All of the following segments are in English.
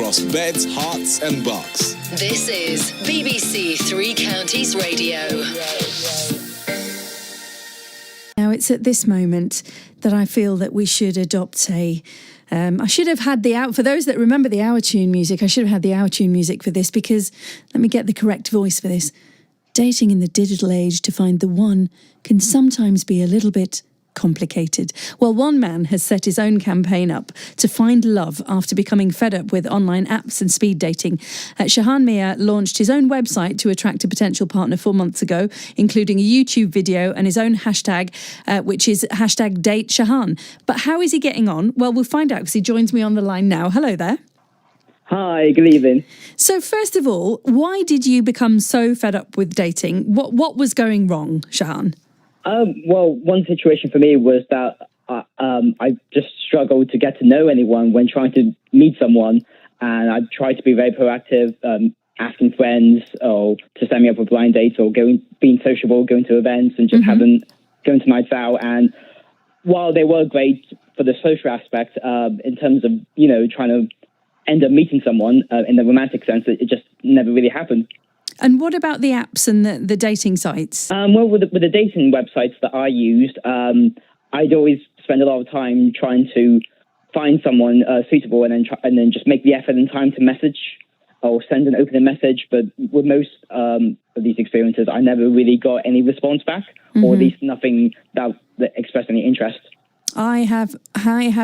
across beds, hearts and bucks. This is BBC Three Counties Radio. Now, it's at this moment that I feel that we should adopt I should have had for those that remember the Hour Tune music, I should have had the Hour Tune music for this because, let me get the correct voice for this. Dating in the digital age to find the one can sometimes be a little bit complicated. Well, one man has set his own campaign up to find love after becoming fed up with online apps and speed dating. Shahan launched his own website to attract a potential partner 4 months ago, including a YouTube video and his own hashtag, which is hashtag Date Shahan. But how is he getting on? Well, we'll find out because he joins me on the line now. Hello there. Hi, good evening. So first of all, why did you become so fed up with dating? What was going wrong, Shahan? Well, one situation for me was that I just struggled to get to know anyone when trying to meet someone. And I tried to be very proactive, asking friends to set me up with blind dates or being sociable, going to events and just going to nights out. And while they were great for the social aspect, in terms of, trying to end up meeting someone in the romantic sense, it just never really happened. And what about the apps and the dating sites? Well, with the dating websites that I used, I'd always spend a lot of time trying to find someone suitable and then just make the effort and time to message or send an open message. But with most of these experiences, I never really got any response back, or at least nothing that expressed any interest. I have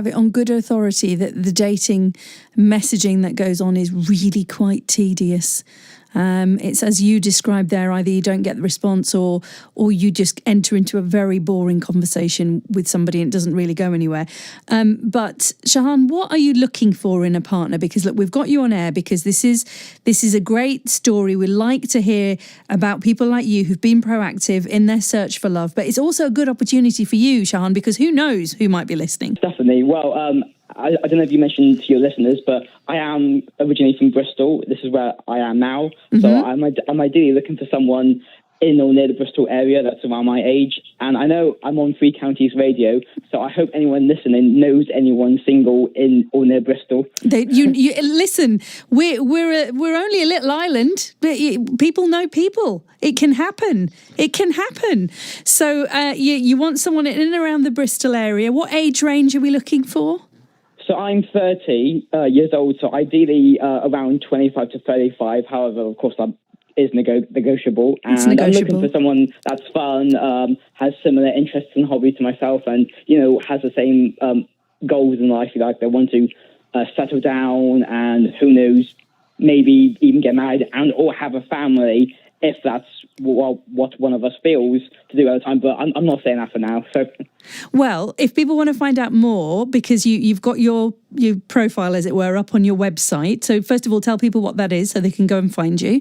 it on good authority that the dating messaging that goes on is really quite tedious. It's as you described there, either you don't get the response or you just enter into a very boring conversation with somebody and it doesn't really go anywhere. But Shahan, what are you looking for in a partner? Because look, we've got you on air because this is a great story. We like to hear about people like you who've been proactive in their search for love, but it's also a good opportunity for you, Shahan, because who knows who might be listening. Definitely. Well, I don't know if you mentioned to your listeners, but I am originally from Bristol. This is where I am now. So I'm ideally looking for someone in or near the Bristol area that's around my age. And I know I'm on Three Counties Radio, so I hope anyone listening knows anyone single in or near Bristol. You listen. We're only a little island, but people know people. It can happen. It can happen. So you want someone in and around the Bristol area. What age range are we looking for? So I'm 30 years old, so ideally around 25 to 35. However, of course, that is negotiable. And I'm looking for someone that's fun, has similar interests and hobbies to myself, and, has the same goals in life. Like they want to settle down and, who knows, maybe even get married and or have a family, if that's what one of us feels to do at the time. But I'm not saying that for now. So, well, if people want to find out more, because you've got your profile, as it were, up on your website. So first of all, tell people what that is so they can go and find you.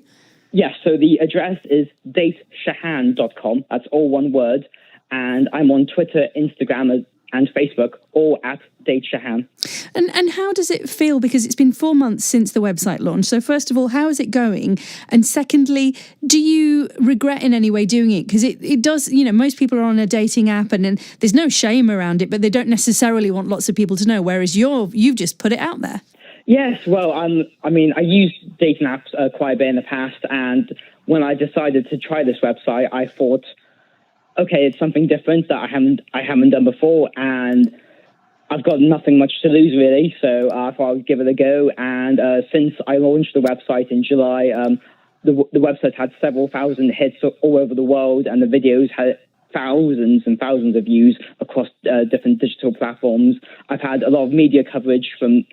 Yes, so the address is dateshahan.com. That's all one word. And I'm on Twitter, Instagram, and Facebook, all at Date Shahan. And how does it feel? Because it's been 4 months since the website launched. So first of all, how is it going? And secondly, do you regret in any way doing it? Because it does, most people are on a dating app and there's no shame around it, but they don't necessarily want lots of people to know, whereas you've just put it out there. Yes, well, I used dating apps quite a bit in the past, and when I decided to try this website, I thought, okay, it's something different that I haven't done before, and I've got nothing much to lose really. So I thought I'd give it a go. And since I launched the website in July, the website had several thousand hits all over the world, and the videos had thousands and thousands of views across different digital platforms. I've had a lot of media coverage from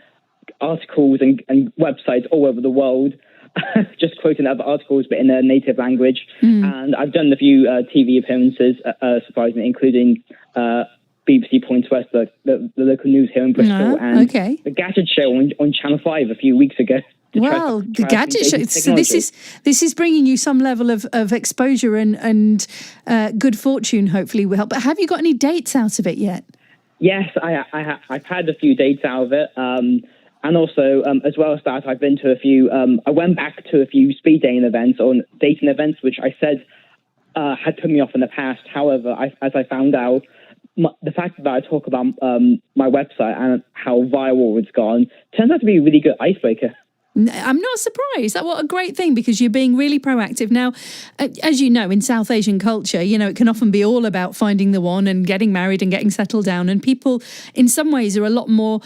articles and websites all over the world. Just quoting other articles, but in their native language. And I've done a few TV appearances, surprisingly, including BBC Points West, the local news here in Bristol, and the Gadget Show on Channel 5 a few weeks ago. Well, the Gadget Show. So this is bringing you some level of exposure and good fortune, hopefully, will help. But have you got any dates out of it yet? Yes, I've had a few dates out of it. And also, as well as that, I've been to a few, I went back to a few speed dating events or dating events, which I said had put me off in the past. However, as I found out, the fact that I talk about my website and how viral it's gone turns out to be a really good icebreaker. I'm not surprised. What a great thing, because you're being really proactive. Now, as you know, in South Asian culture, it can often be all about finding the one and getting married and getting settled down. And people, in some ways, are a lot more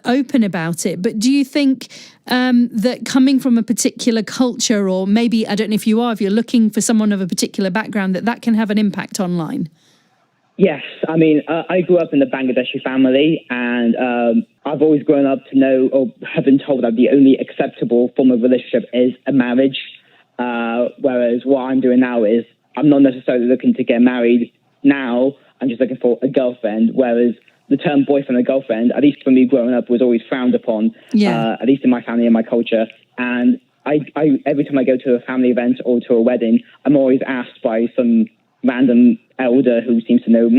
open about it. But do you think that coming from a particular culture, or maybe, I don't know if you're looking for someone of a particular background, that can have an impact online? Yes, I mean, I grew up in a Bangladeshi family, and I've always grown up to know, or have been told, that the only acceptable form of relationship is a marriage. Whereas what I'm doing now is I'm not necessarily looking to get married now. I'm just looking for a girlfriend. Whereas the term boyfriend or girlfriend, at least for me growing up, was always frowned upon. Yeah. At least in my family and my culture. And I every time I go to a family event or to a wedding, I'm always asked by some random elder who seems to know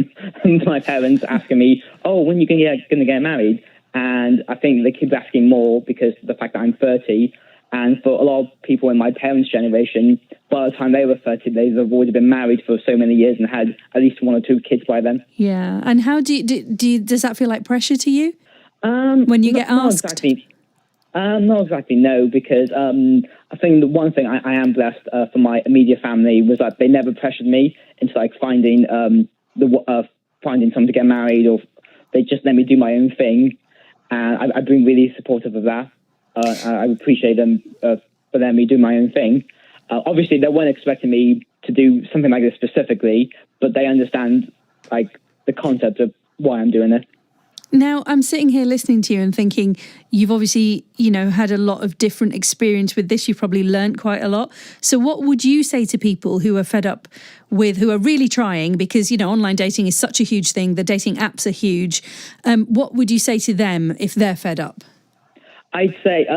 my parents, asking me, "Oh, when are you going to get married?" And I think they keep asking more because of the fact that I'm 30. And for a lot of people in my parents' generation, by the time they were 30, they've already been married for so many years and had at least 1 or 2 kids by then. Yeah. And how does that feel like pressure to you when you get asked? Not exactly, no, because I think the one thing I am blessed for my immediate family was that they never pressured me into finding finding someone to get married, or they just let me do my own thing, and I've been really supportive of that. I appreciate them for letting me do my own thing. Obviously, they weren't expecting me to do something like this specifically, but they understand the concept of why I'm doing it. Now, I'm sitting here listening to you and thinking you've obviously, had a lot of different experience with this. You've probably learned quite a lot. So what would you say to people who are fed up who are really trying, because, online dating is such a huge thing. The dating apps are huge. What would you say to them if they're fed up? I'd say,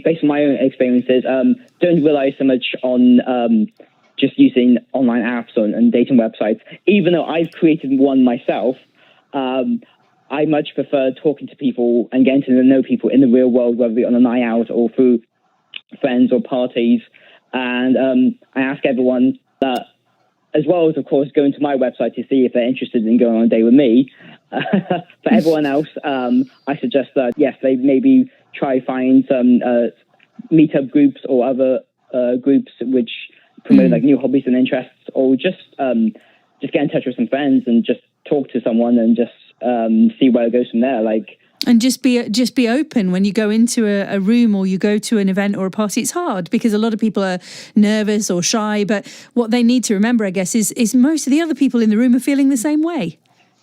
based on my own experiences, don't rely so much on just using online apps and dating websites. Even though I've created one myself, I much prefer talking to people and getting to know people in the real world, whether it be on a night out or through friends or parties. And I ask everyone that, as well as, of course, going to my website to see if they're interested in going on a date with me. For everyone else, I suggest that, yes, they maybe try find some meetup groups or other groups which promote new hobbies and interests, or just get in touch with some friends and just talk to someone and just see where it goes from there. And just be open when you go into a room or you go to an event or a party. It's hard because a lot of people are nervous or shy, but what they need to remember, I guess, is most of the other people in the room are feeling the same way.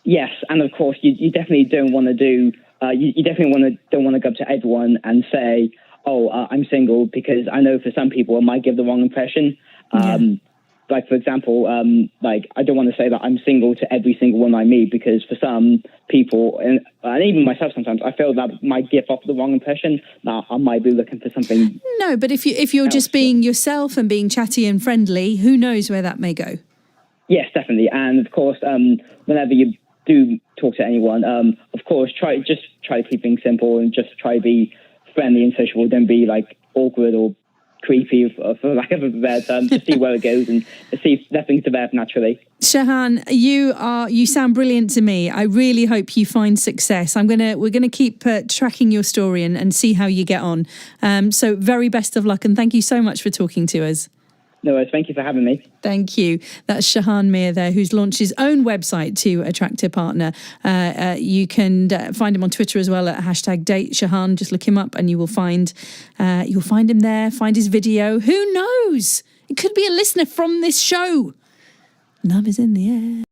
Yes, and of course, you definitely don't want to do. You definitely don't want to go up to everyone and say, "Oh, I'm single," because I know for some people it might give the wrong impression. For example, I don't want to say that I'm single to every single one I meet, because for some people, and even myself sometimes, I feel that might give off the wrong impression that I might be looking for something. No, but if you're else, just being yourself and being chatty and friendly, who knows where that may go? Yes, definitely. And of course, whenever you do talk to anyone, of course, try to keep things simple and just try to be friendly and sociable. Don't be awkward or creepy, for lack of a better term. Just see where it goes and see if nothing's developed naturally. Shahan, you sound brilliant to me. I really hope you find success. We're gonna keep tracking your story and see how you get on. So very best of luck, and thank you so much for talking to us. No worries. Thank you for having me. Thank you. That's Shahan Mir there, who's launched his own website to attract a partner. You can find him on Twitter as well at #DateShahan. Just look him up and you'll find him there. Find his video. Who knows? It could be a listener from this show. Love is in the air.